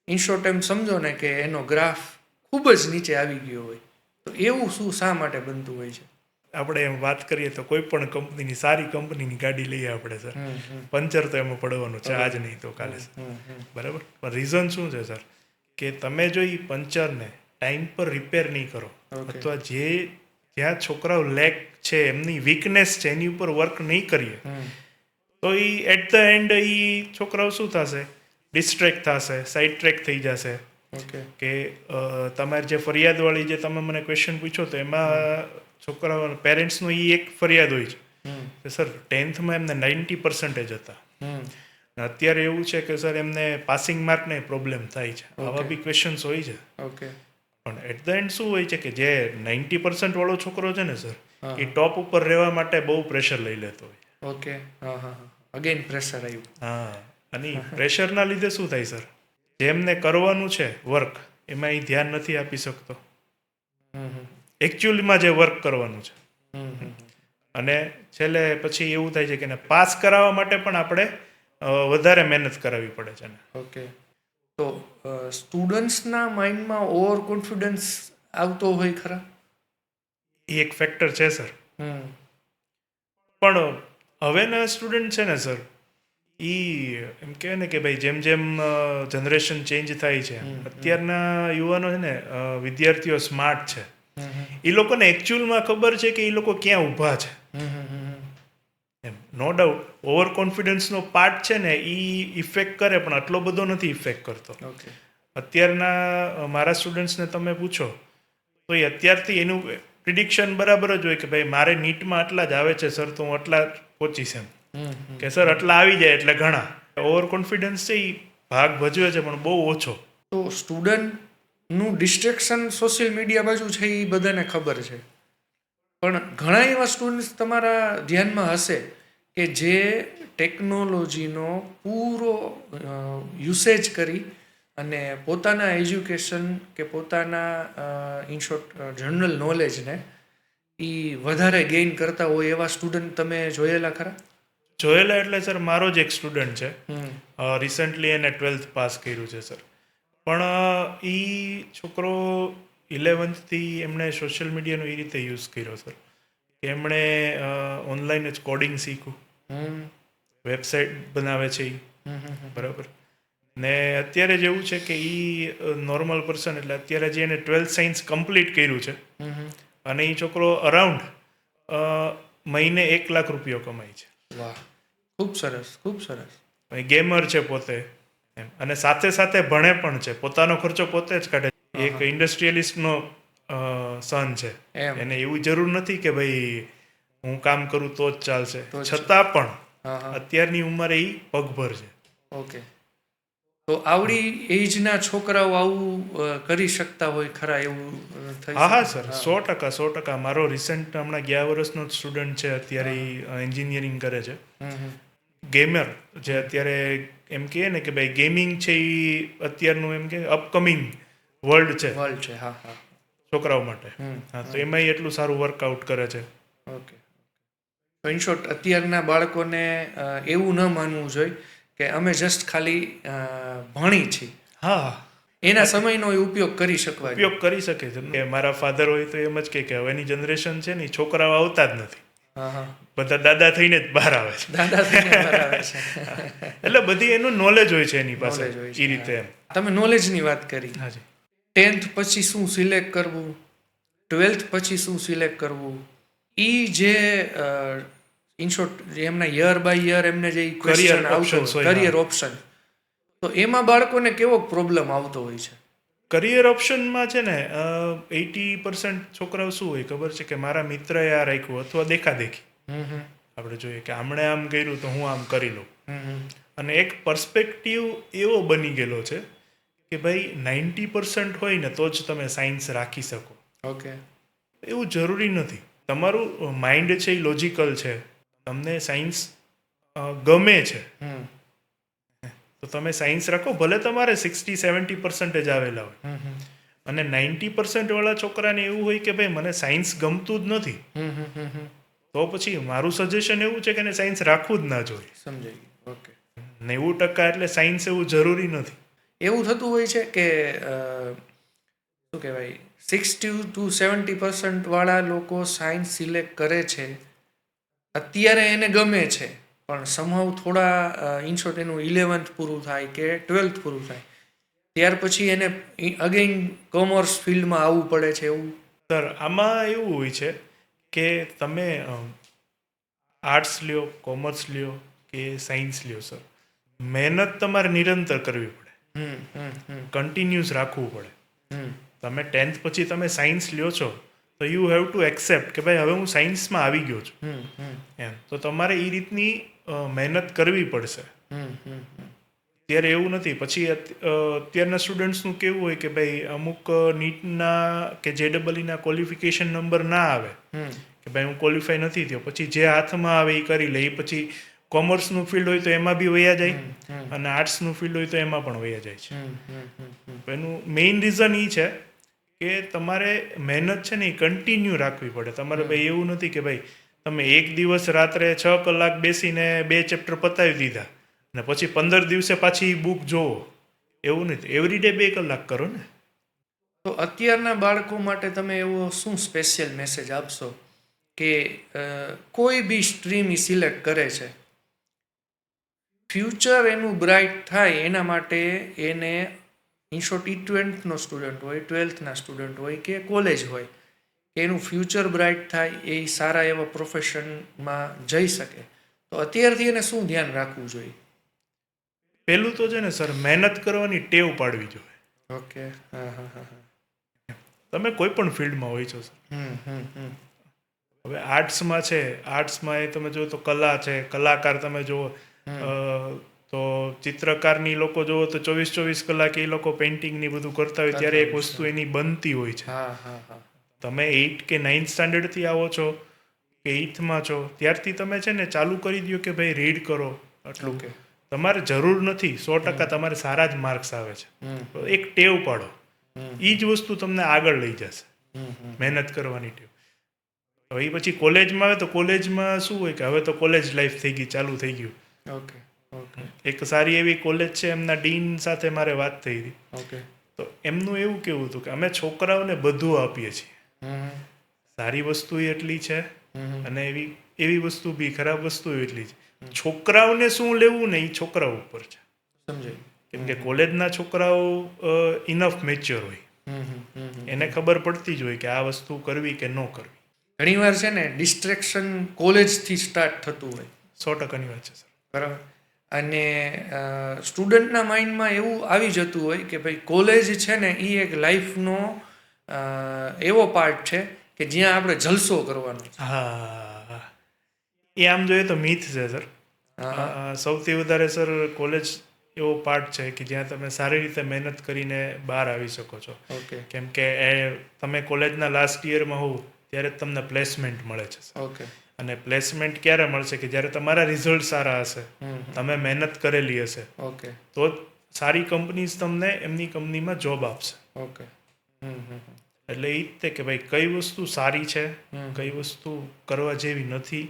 ઇન શોર્ટ એમ સમજો ને કે એનો ગ્રાફ ખૂબ જ નીચે આવી ગયો હોય. તો એવું શું શા માટે બનતું હોય છે? આપણે એમ વાત કરીએ તો કોઈ પણ કંપનીની સારી કંપનીની ગાડી લઈએ આપણે સર, પંચર તો એમાં પડવાનું છે, આજ નહીં તો કાલે સર. બરાબર. પણ રીઝન શું છે સર કે તમે જો એ પંચરને ટાઈમ પર રિપેર નહીં કરો અથવા જ્યાં છોકરાઓ લેક છે, એમની વીકનેસ છે, એની ઉપર વર્ક નહીં કરીએ તો એ એટ ધ એન્ડ એ છોકરાઓ શું થશે, ડિસ્ટ્રેક્ટ થશે, સાઈડ ટ્રેક થઈ જશે. કે તમારે જે ફરિયાદવાળી જે તમે મને ક્વેશ્ચન પૂછો તો એમાં છોકરાઓ પેરેન્ટ્સનો એ એક ફરિયાદ હોય છે કે સર 10thમાં એમને 90% હતા, અત્યારે એવું છે કે સર એમને પાસિંગ માર્કને પ્રોબ્લેમ થાય છે. આવા બી ક્વેશ્ચન્સ હોય છે. પણ એટ ધ એન્ડ શું હોય છે કે જે 90% વાળો છોકરો છે ને સર, એ ટોપ ઉપર રહેવા માટે બહુ પ્રેશર લઈ લેતો હોય. ઓકે. અગેન પ્રેશર આવ્યું. હા, અને પ્રેશરના લીધે શું થાય સર, જેમને કરવાનું છે વર્ક એમાં એ ધ્યાન નથી આપી શકતો, એકચ્યુઅલીમાં જે વર્ક કરવાનું છે. અને છેલ્લે પછી એવું થાય છે કે એને પાસ કરાવવા માટે પણ આપણે વધારે મહેનત કરાવવી પડે છે. ઓકે. તો સ્ટુડન્ટ્સના માઇન્ડમાં ઓવર કોન્ફિડન્સ આવતો હોય ખરા? એ એક ફેક્ટર છે સર. પણ હવેના સ્ટુડન્ટ છે ને સર, એ એમ કહે ને કે ભાઈ જેમ જેમ જનરેશન ચેન્જ થાય છે, અત્યારના યુવાનો છે ને વિદ્યાર્થીઓ સ્માર્ટ છે. એ લોકોને એકચ્યુઅલમાં ખબર છે કે એ લોકો ક્યાં ઊભા છે. એમ નો ડાઉટ ઓવર કોન્ફિડન્સનો પાર્ટ છે ને એ ઇફેક્ટ કરે, પણ આટલો બધો નથી ઇફેક્ટ કરતો. અત્યારના મારા સ્ટુડન્ટ્સને તમે પૂછો તો એ અત્યારથી એનું પ્રિડિક્શન બરાબર જ હોય કે ભાઈ મારે નીટમાં આટલા જ આવે છે સર, તો હું આટલા પહોંચીશ એમ, કે સર આટલા આવી જાય એટલે ઘણા. ઓવર કોન્ફિડન્સ છે એ ભાગ ભજવે છે પણ બહુ ઓછો. તો સ્ટુડન્ટનું ડિસ્ટ્રેક્શન સોશિયલ મીડિયા બાજુ છે એ બધાને ખબર છે, પણ ઘણા એવા સ્ટુડન્ટ્સ તમારા ધ્યાનમાં હશે કે જે ટેકનોલોજીનો પૂરો યુસેજ કરી અને પોતાના એજ્યુકેશન કે પોતાના ઇન શોર્ટ જનરલ નોલેજને એ વધારે ગેઇન કરતા હોય એવા સ્ટુડન્ટ તમે જોયેલા ખરા? જોયેલા એટલે સર મારો જ એક સ્ટુડન્ટ છે, રિસન્ટલી એને 12th પાસ કર્યું છે સર. પણ એ છોકરો 11thથી એમણે સોશિયલ મીડિયાનો એ રીતે યુઝ કર્યો સર કે એમણે ઓનલાઈન જ કોડિંગ શીખ્યું, વેબસાઇટ બનાવે છે એ, બરાબર. ને અત્યારે જેવું છે કે એ નોર્મલ પર્સન, એટલે અત્યારે જે એને 12th સાયન્સ કમ્પ્લીટ કર્યું છે અને એ છોકરો અરાઉન્ડ મહિને 1 લાખ રૂપિયા કમાય છે. વાહ, ખૂબ સરસ, ખૂબ સરસ. ગેમર છે પોતે એમ, અને સાથે સાથે ભણે પણ છે, પોતાનો ખર્ચો પોતે જ કાઢે. એક ઇન્ડસ્ટ્રીયલિસ્ટનો સન છે, એને એવું જરૂર નથી કે ભાઈ હું કામ કરું તો જ ચાલશે, છતાં પણ અત્યારની ઉંમરે એ પગભર છે. ઓકે. તો આવડી એજના છોકરાઓ આવું કરી શકતા હોય ખરા? એવું થઈ? હા સર, 100%. મારો રિસન્ટ હમણાં ગયા વર્ષનો જ સ્ટુડન્ટ છે, અત્યારે એ એન્જિનિયરિંગ કરે છે. ગેમર જે અત્યારે એમ કહે ને કે ભાઈ ગેમિંગ છે એ અત્યારનું એમ કે અપકમિંગ વર્લ્ડ છે છોકરાઓ માટે. હા, તો એમાં એટલું સારું વર્કઆઉટ કરે છે. ઓકે. તો ઇન શોર્ટ અત્યારના બાળકોને એવું ન માનવું જોઈએ કે અમે જસ્ટ ખાલી ભણી છીએ, હા, એના સમયનો એ ઉપયોગ કરી શકવા જોઈએ. ઉપયોગ કરી શકે છે. કે મારા ફાધર હોય તો એમ જ કે હવેની જનરેશન છે ને ઈ છોકરાઓ આવતા જ નથી, હા હા, બધા દાદા થઈને જ બહાર આવે છે. દાદા થઈને બરાબર છે. એટલે બધી એનું નોલેજ હોય છે એની પાસે નોલેજ હોય એ છે. રીતે એમ. તમે નોલેજની વાત કરી. હાજી. 10th પછી શું સિલેક્ટ કરવું, 12th પછી શું સિલેક્ટ કરવું, ઈ જે ઇન શોર્ટ એમના યર બાય યર એમને જે ક્વેશ્ચન આવતો options હોય, હોય, કરિયર હા. ઓપ્શન, તો એમાં બાળકોને કેવો પ્રોબ્લેમ આવતો હોય છે? કરિયર ઓપ્શનમાં છે ને 80% છોકરાઓ શું હોય ખબર છે કે મારા મિત્રએ આ રાખ્યું અથવા દેખાદેખી. હમ હમ આપણે જોઈએ કે આમણે આમ કર્યું તો હું આમ કરી લઉં. હમ અને એક પર્સપેક્ટિવ એવો બની ગયેલો છે કે ભાઈ 90% હોય ને તો જ તમે સાયન્સ રાખી શકો. ઓકે. એવું જરૂરી નથી. તમારું માઇન્ડ છે એ લોજિકલ છે, તમને સાયન્સ ગમે છે, હમ તો તમે સાયન્સ રાખો, ભલે તમારે 60-70% આવેલા હોય. હમ હમ અને 90% વાળા છોકરાને એવું હોય કે ભાઈ મને સાયન્સ ગમતું જ નથી, હમ હમ હમ હમ. તો પછી મારું સજેશન એવું છે કે એને સાયન્સ રાખવું જ ના જોઈએ. સમજાઈ ગયું. ઓકે. 90% એટલે સાયન્સ એવું જરૂરી નથી. એવું થતું હોય છે કે શું કહેવાય 60-70% વાળા લોકો સાયન્સ સિલેક્ટ કરે છે, અત્યારે એને ગમે છે, પણ સમહાવ થોડા ઇન શોર્ટ એનું 11th પૂરું થાય કે 12th પૂરું થાય ત્યાર પછી એને અગેન કોમર્સ ફિલ્ડમાં આવવું પડે છે એવું? સર આમાં એવું હોય છે કે તમે આર્ટ્સ લ્યો, કોમર્સ લ્યો કે સાયન્સ લ્યો સર, મહેનત તમારે નિરંતર કરવી પડે, હમ હમ હમ કન્ટિન્યુઅસ રાખવું પડે. હમ તમે 10th પછી તમે સાયન્સ લ્યો છો તો યુ હેવ ટુ એક્સેપ્ટ કે ભાઈ હવે હું સાયન્સમાં આવી ગયો છું હમ હમ એમ. તો તમારે એ રીતની મહેનત કરવી પડશે. હમ હમ હમ ત્યારે એવું નથી. પછી અત્યારના સ્ટુડન્ટ્સનું કેવું હોય કે ભાઈ અમુક નીટના કે JEE ક્વોલિફિકેશન નંબર ના આવે હમ કે ભાઈ હું ક્વોલિફાય નથી થયો, પછી જે હાથમાં આવે એ કરી લે. એ પછી કોમર્સનું ફિલ્ડ હોય તો એમાં બી વયા જાય અને આર્ટ્સનું ફિલ્ડ હોય તો એમાં પણ વયા જાય છે. તો એનું મેઇન રીઝન એ છે કે તમારે મહેનત છે ને એ કન્ટિન્યુ રાખવી પડે. તમારે ભાઈ એવું નથી કે ભાઈ તમે એક દિવસ રાત્રે 6 કલાક બેસીને 2 ચેપ્ટર પતાવી દીધા ને પછી 15 દિવસે પાછી બુક જોવો, એવું નથી. એવરીડે 2 કલાક કરો ને. તો અત્યારના બાળકો માટે તમે એવો શું સ્પેશિયલ મેસેજ આપશો કે કોઈ બી સ્ટ્રીમ સિલેક્ટ કરે છે, ફ્યુચર એનું બ્રાઇટ થાય એના માટે એને ઇન શોર્ટ 12thનો સ્ટુડન્ટ હોય, 12thના સ્ટુડન્ટ હોય કે કોલેજ હોય, કે એનું ફ્યુચર બ્રાઇટ થાય, એ સારા એવા પ્રોફેશનમાં જઈ શકે, તો અત્યારથી એને શું ધ્યાન રાખવું જોઈએ? પહેલું તો છે ને સર મહેનત કરવાની ટેવ પાડવી જોઈએ. ઓકે. હા હા હા હા. તમે કોઈ પણ ફિલ્ડમાં હોય છો સર. હવે આર્ટ્સમાં છે, આર્ટ્સમાં એ તમે જુઓ તો કલા છે, કલાકાર તમે જુઓ તો ચિત્રકારની લોકો જુઓ તો 24 કલાક એ લોકો પેઇન્ટિંગની બધું કરતા હોય ત્યારે એક વસ્તુ એની બનતી હોય છે. હા હા હા. તમે 8 કે 9th સ્ટાન્ડર્ડથી આવો છો કે 8thમાં છો ત્યારથી તમે છે ને ચાલુ કરી દો કે ભાઈ રીડ કરો. આટલું ઓકે. તમારે જરૂર નથી. 100% તમારે સારા જ માર્ક્સ આવે છે. તો એક ટેવ પાડો, એ જ વસ્તુ તમને આગળ લઈ જશે, મહેનત કરવાની ટેવ. હવે એ પછી કોલેજમાં આવે તો કોલેજમાં શું હોય કે હવે તો કોલેજ લાઈફ થઈ ગઈ, ચાલુ થઈ ગયું. ઓકે ઓકે એક સારી એવી કોલેજ છે, એમના ડીન સાથે મારે વાત થઈ હતી. ઓકે. તો એમનું એવું કેવું હતું કે અમે છોકરાઓને બધું આપીએ છીએ, સારી વસ્તુ એટલી છે અને એવી વસ્તુ બી ખરાબ વસ્તુ એટલી છે. છોકરાઓને શું લેવું ને એ છોકરાઓ ઉપર છે. સમજાય. કેમ કે કોલેજના છોકરાઓ ઇનફ મેચ્યોર હોય, એને ખબર પડતી જ હોય કે આ વસ્તુ કરવી કે ન કરવી. ઘણીવાર છે ને ડિસ્ટ્રેક્શન કોલેજથી સ્ટાર્ટ થતું હોય. 100%ની વાત છે સર. બરાબર. અને સ્ટુડન્ટના માઇન્ડમાં એવું આવી જતું હોય કે ભાઈ કોલેજ છે ને એ એક લાઈફનો એવો પાર્ટ છે કે જ્યાં આપણે જલસો કરવાનો છે. હા, એ આમ જોઈએ તો મિથ છે સર. સૌથી વધારે સર કોલેજ એવો પાર્ટ છે કે જ્યાં તમે સારી રીતે મહેનત કરીને બહાર આવી શકો છો. ઓકે કેમ કે તમે કોલેજના લાસ્ટ યરમાં હોવ ત્યારે જ તમને પ્લેસમેન્ટ મળે છે સર. ઓકે. અને પ્લેસમેન્ટ ક્યારે મળશે કે જ્યારે તમારા રિઝલ્ટ સારા હશે, તમે મહેનત કરેલી હશે, ઓકે. તો જ સારી કંપનીઝ તમને એમની કંપનીમાં જોબ આપશે. ઓકે. એટલે એ જ તે કે ભાઈ કઈ વસ્તુ સારી છે, કઈ વસ્તુ કરવા જેવી નથી,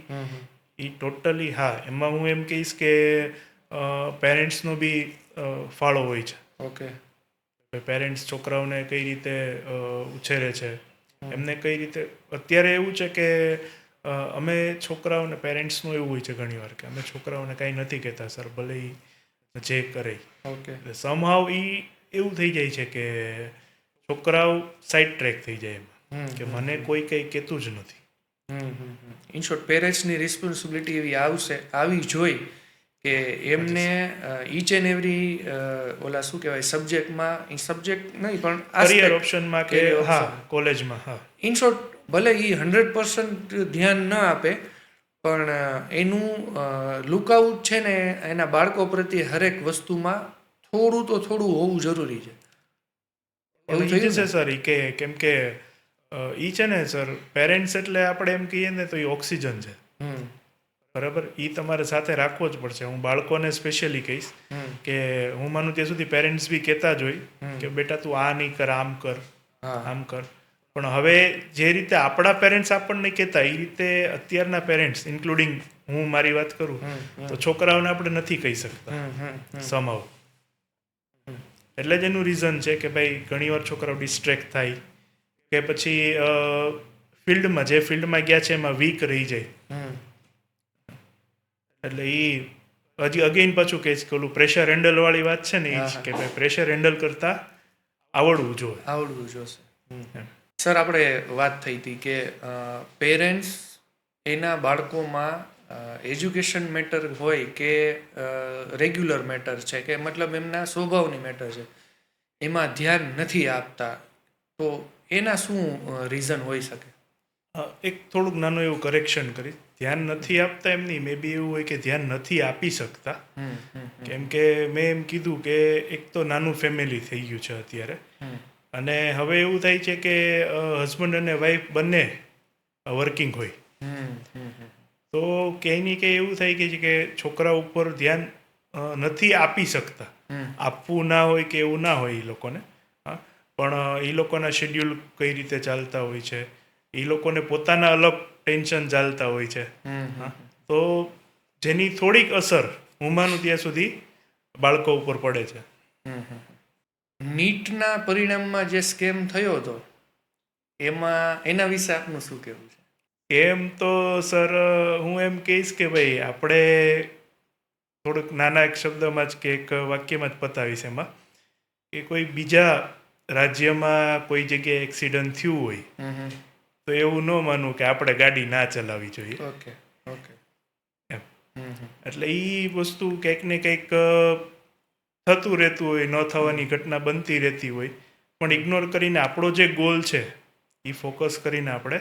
એ ટોટલી હા. એમાં હું એમ કહીશ કે પેરેન્ટ્સનો બી ફાળો હોય છે. ઓકે. પેરેન્ટ્સ છોકરાઓને કઈ રીતે ઉછેરે છે, એમને કઈ રીતે. અત્યારે એવું છે કે અમે છોકરાઓને, પેરેન્ટ્સનું એવું હોય છે ઘણીવાર કે અમે છોકરાઓને કાંઈ નથી કહેતા સર, ભલે ઈ જે કરે. ઓકે. એટલે સમહાવ એવું થઈ જાય છે કે છોકરાઓ સાઈડ ટ્રેક થઈ જાય એમાં કે મને કોઈ કંઈ કહેતું જ નથી. ઇન શોર્ટ, પેરેન્ટ્સની રિસ્પોન્સિબિલિટી એવી આવી જોઈ કે એમને ઈચ એન્ડ એવરી ઓલા શું કહેવાય સબ્જેક્ટમાં, સબ્જેક્ટ નહીં પણ કરિયર ઓપ્શનમાં કે હા કોલેજમાં, હા ઇન શોર્ટ, ભલે એ 100% ધ્યાન ન આપે પણ એનું લુકઆઉટ છે ને એના બાળકો પ્રત્યે હરેક વસ્તુમાં થોડું તો થોડું હોવું જરૂરી છે. એવું થઈ જશે સર. કે કેમ કે ઈ છે ને સર, પેરેન્ટ્સ એટલે આપણે એમ કહીએ ને તો એ ઓક્સિજન છે, બરાબર. એ તમારે સાથે રાખવો જ પડશે. હું બાળકોને સ્પેશિયલી કહીશ કે હું માનું ત્યાં સુધી પેરેન્ટ્સ બી કહેતા જ હોય કે બેટા તું આ નહીં કર, આમ કર, આમ કર. પણ હવે જે રીતે આપણા પેરેન્ટ્સ આપણને કહેતા એ રીતે અત્યારના પેરેન્ટ્સ, ઇન્ક્લુડિંગ હું મારી વાત કરું તો છોકરાઓને આપણે નથી કહી શકતા સમહાવ. એટલે જ એનું રીઝન છે કે ભાઈ ઘણીવાર છોકરાઓ ડિસ્ટ્રેક્ટ થાય કે પછી ફિલ્ડમાં, જે ફિલ્ડમાં ગયા છે એમાં વીક રહી જાય. એટલે એ હજી અગેન પાછું કહીશ કે ઓલું પ્રેશર હેન્ડલ વાળી વાત છે ને, એ જ કે ભાઈ પ્રેશર હેન્ડલ કરતા આવડવું જોશે. સર, આપણે વાત થઈ હતી કે પેરેન્ટ્સ એના બાળકોમાં એજ્યુકેશન મેટર હોય કે રેગ્યુલર મેટર છે કે મતલબ એમના સ્વભાવની મેટર છે, એમાં ધ્યાન નથી આપતા, તો એના શું રીઝન હોઈ શકે? એક થોડુંક નાનું એવું કરેક્શન કરી, ધ્યાન નથી આપતા એમ નહીં, મે બી એવું હોય કે ધ્યાન નથી આપી શકતા. કેમ કે મેં એમ કીધું કે એક તો નાનું ફેમિલી થઈ ગયું છે અત્યારે, અને હવે એવું થાય છે કે હસબન્ડ અને વાઈફ બંને વર્કિંગ હોય, તો ક્યાંય ને ક્યાંય એવું થાય છે કે છોકરા ઉપર ધ્યાન નથી આપી શકતા. આપવું ના હોય કે એવું ના હોય એ લોકોને, હા, પણ એ લોકોના શેડ્યુલ કઈ રીતે ચાલતા હોય છે, એ લોકોને પોતાના અલગ ટેન્શન ચાલતા હોય છે, હા, તો જેની થોડીક અસર હું માનું ત્યાં સુધી બાળકો ઉપર પડે છે. નીટના પરિણામમાં જે સ્કેમ થયો હતો એના વિશે આપનું શું કહેવું છે? એમ તો સર હું એમ કહીશ કે ભાઈ આપણે થોડુંક નાના એક શબ્દમાં જ કે એક વાક્યમાં જ પતાવીશ એમાં, કે કોઈ બીજા રાજ્યમાં કોઈ જગ્યાએ એક્સિડન્ટ થયું હોય તો એવું ન માનવું કે આપણે ગાડી ના ચલાવવી જોઈએ. ઓકે. એમ એટલે એ વસ્તુ કંઈક ને કંઈક થતું રહેતું હોય, ન થવાની ઘટના બનતી રહેતી હોય, પણ ઇગ્નોર કરીને આપણો જે ગોલ છે એ ફોકસ કરીને આપણે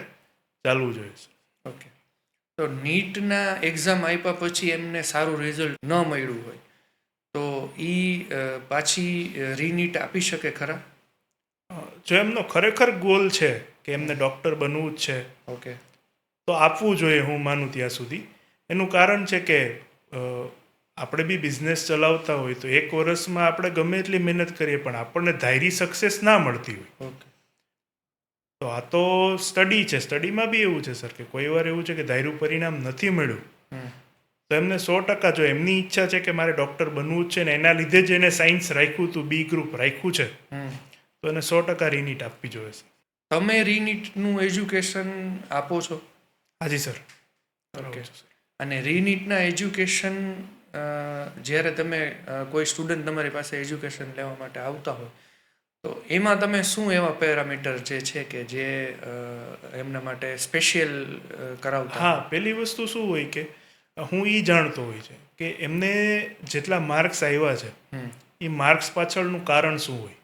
ચાલવું જોઈએ. ઓકે. તો નીટના એક્ઝામ આપ્યા પછી એમને સારું રિઝલ્ટ ન મળ્યું હોય તો એ પાછી રીનીટ આપી શકે ખરા? જો એમનો ખરેખર ગોલ છે કે એમને ડૉક્ટર બનવું જ છે, ઓકે, તો આપવું જોઈએ હું માનું ત્યાં સુધી. એનું કારણ છે કે આપણે બી બિઝનેસ ચલાવતા હોય તો એક વર્ષમાં આપણે ગમે એટલી મહેનત કરીએ પણ આપણને ધાયરી સક્સેસ ના મળતી હોય. ઓકે. તો આ તો સ્ટડી છે. સ્ટડીમાં બી એવું છે સર કે કોઈ વાર એવું છે કે ધાર્યું પરિણામ નથી મળ્યું તો એમને 100% જો એમની ઈચ્છા છે કે મારે ડૉક્ટર બનવું જ છે ને એના લીધે જ એને સાયન્સ રાખ્યું હતું, બી ગ્રુપ રાખ્યું છે, તો એને 100% રીનીટ આપવી જોઈએ. તમે રીનીટનું એજ્યુકેશન આપો છો? હાજી સર. ઓકે. અને રીનીટના એજ્યુકેશન જ્યારે તમે કોઈ સ્ટુડન્ટ તમારી પાસે એજ્યુકેશન લેવા માટે આવતા હોય તો એમાં તમે શું એવા પેરામીટર જે છે કે જે એમના માટે સ્પેશિયલ કરાવતા? હા, પહેલી વસ્તુ શું હોય કે હું એ જાણતો હોય છે કે એમને જેટલા માર્ક્સ આવ્યા છે એ માર્ક્સ પાછળનું કારણ શું હોય.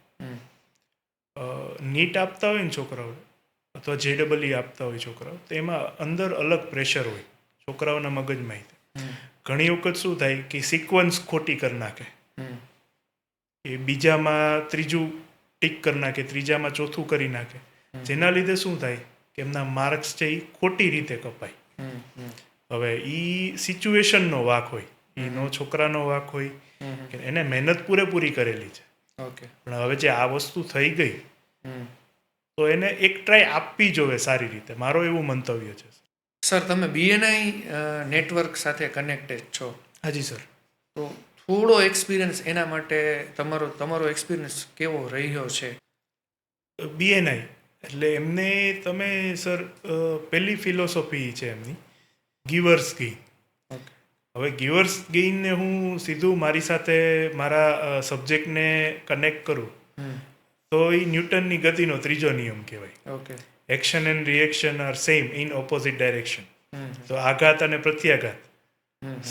નીટ આપતા હોય ને છોકરાઓ અથવા JEE આપતા હોય છોકરાઓ, તો એમાં અંદર અલગ પ્રેશર હોય છોકરાઓના મગજમાં. ઘણી વખત શું થાય કે સિક્વન્સ ખોટી કરી નાખે, એ બીજામાં ત્રીજું ટીક કરી નાખે, ત્રીજામાં ચોથું કરી નાખે, જેના લીધે શું થાય કે એમના માર્ક્સ છે એ ખોટી રીતે કપાય. હવે એ સિચ્યુએશનનો વાક હોય, એનો છોકરાનો વાક હોય કે એને મહેનત પૂરેપૂરી કરેલી છે. ઓકે. પણ હવે જે આ વસ્તુ થઈ ગઈ તો એને એક ટ્રાય આપવી જોઈએ સારી રીતે, મારો એવું મંતવ્ય છે. સર, તમે BNI નેટવર્ક સાથે કનેક્ટેડ છો? હાજી સર. તો થોડો એક્સપિરિયન્સ એના માટે તમારો એક્સપિરિયન્સ કેવો રહ્યો છે? BNI એટલે એમને તમે સર પહેલી ફિલોસોફી છે એમની ગીવર્સ ગેઇન. ઓકે. હવે ગીવર્સ ગેઇનને હું સીધું મારી સાથે મારા સબ્જેક્ટને કનેક્ટ કરું તો એ ન્યૂટનની ગતિનો ત્રીજો નિયમ કહેવાય. Okay. Action and reaction are same in opposite direction. તો આઘાત અને પ્રત્યાઘાત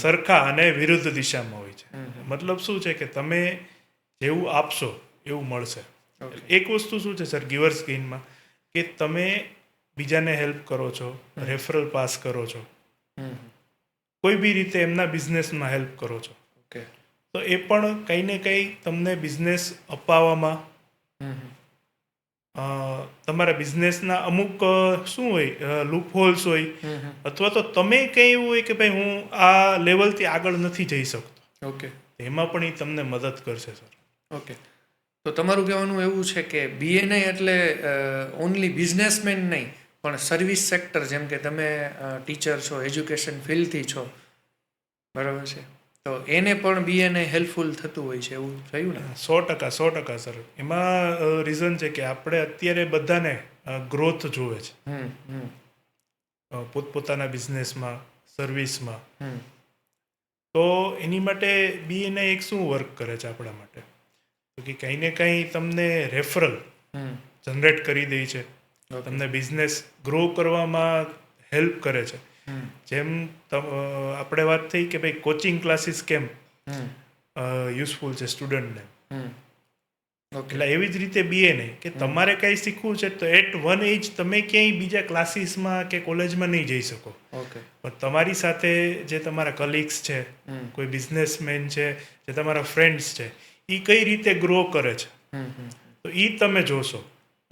સરખા અને વિરુદ્ધ દિશામાં હોય છે. મતલબ શું છે કે તમે જેવું આપશો એવું મળશે. એક વસ્તુ શું છે સર ગીવર્સ ગેઇનમાં કે તમે બીજાને હેલ્પ કરો છો, રેફરલ પાસ કરો છો, કોઈ બી રીતે એમના બિઝનેસમાં હેલ્પ કરો છો, ઓકે. તો એ પણ કંઈ ને કંઈ તમને બિઝનેસ અપાવવામાં તમારા બિઝનેસના અમુક શું હોય લૂપ હોલ્સ હોય, અથવા તો તમે કંઈ એવું હોય કે ભાઈ હું આ લેવલથી આગળ નથી જઈ શકતો, ઓકે. એમાં પણ એ તમને મદદ કરશે સર. ઓકે. તો તમારું કહેવાનું એવું છે કે BNI એટલે ઓનલી બિઝનેસમેન નહીં પણ સર્વિસ સેક્ટર, જેમ કે તમે ટીચર છો, એજ્યુકેશન ફિલ્ડથી છો, બરાબર છે, તો એને પણ BNI હેલ્પફુલ થતું હોય છે, એવું થયું ને? 100% સર. એમાં રીઝન છે કે આપણે અત્યારે બધાને ગ્રોથ જોવે છે પોતપોતાના બિઝનેસમાં, સર્વિસમાં. તો એની માટે BNI એક શું વર્ક કરે છે આપણા માટે, તો કે કંઈ ને કંઈ તમને રેફરલ જનરેટ કરી દે છે, તમને બિઝનેસ ગ્રો કરવામાં હેલ્પ કરે છે. જેમ આપણે વાત થઈ કે ભાઈ કોચિંગ ક્લાસીસ કેમ યુઝફુલ છે સ્ટુડન્ટને, એટલે એવી જ રીતે BNI કે તમારે કંઈ શીખવું છે તો એટ વન એજ તમે ક્યાંય બીજા ક્લાસીસમાં કે કોલેજમાં નહીં જઈ શકો, પણ તમારી સાથે જે તમારા કલીગ્સ છે, કોઈ બિઝનેસમેન છે, જે તમારા ફ્રેન્ડ્સ છે, એ કઈ રીતે ગ્રો કરે છે તો એ તમે જોશો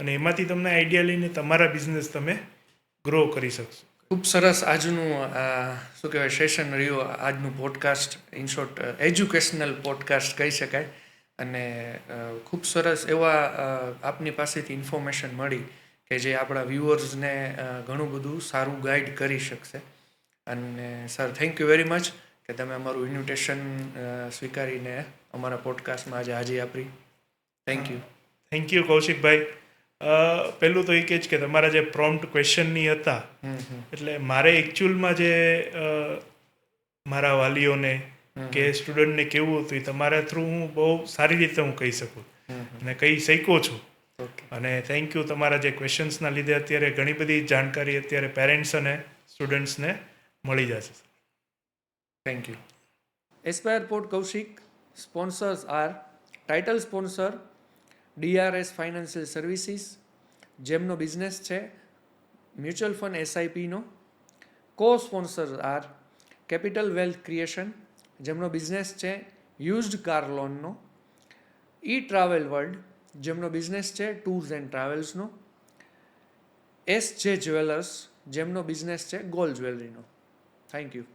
અને એમાંથી તમને આઈડિયા લઈને તમારા બિઝનેસ તમે ગ્રો કરી શકશો. ખૂબ સરસ આજનું શું કહેવાય સેશન રહ્યું, આજનું podcast, in short educational podcast કહી શકાય. અને ખૂબ સરસ એવા આપની પાસેથી ઇન્ફોર્મેશન મળી કે જે આપણા વ્યુઅર્સને ઘણું બધું સારું ગાઈડ કરી શકશે. અને sir, thank you very much કે તમે અમારું ઇન્વિટેશન સ્વીકારીને અમારા પોડકાસ્ટમાં આજે હાજરી આપી. Thank you. Thank you Kaushikbhai. પહેલું તો એ કહે છે કે તમારા જે પ્રોમ્પ્ટ ક્વેશ્ચનની હતા, એટલે મારે એકચ્યુઅલમાં જે મારા વાલીઓને કે સ્ટુડન્ટને કેવું હતું એ તમારા થ્રુ હું બહુ સારી રીતે હું કહી શકું અને કહી શક્યો છું. અને થેન્ક યુ, તમારા જે ક્વેશ્ચન્સના લીધે અત્યારે ઘણી બધી જાણકારી અત્યારે પેરેન્ટ્સ અને સ્ટુડન્ટ્સને મળી જશે. Thank you. Aspire port Kaushik sponsors are title sponsor DRS financial services, જેમનો બિઝનેસ છે મ્યુચ્યુઅલ ફંડ SIPનો. Co sponsors are capital wealth creation, જેમનો બિઝનેસ છે યુઝડ કાર લોનનો. ટ્રાવેલ વર્લ્ડ, જેમનો બિઝનેસ છે ટૂર્સ એન્ડ ટ્રાવેલ્સનો. SJ જ્વેલર્સ, જેમનો બિઝનેસ છે ગોલ્ડ જ્વેલરીનો. Thank you.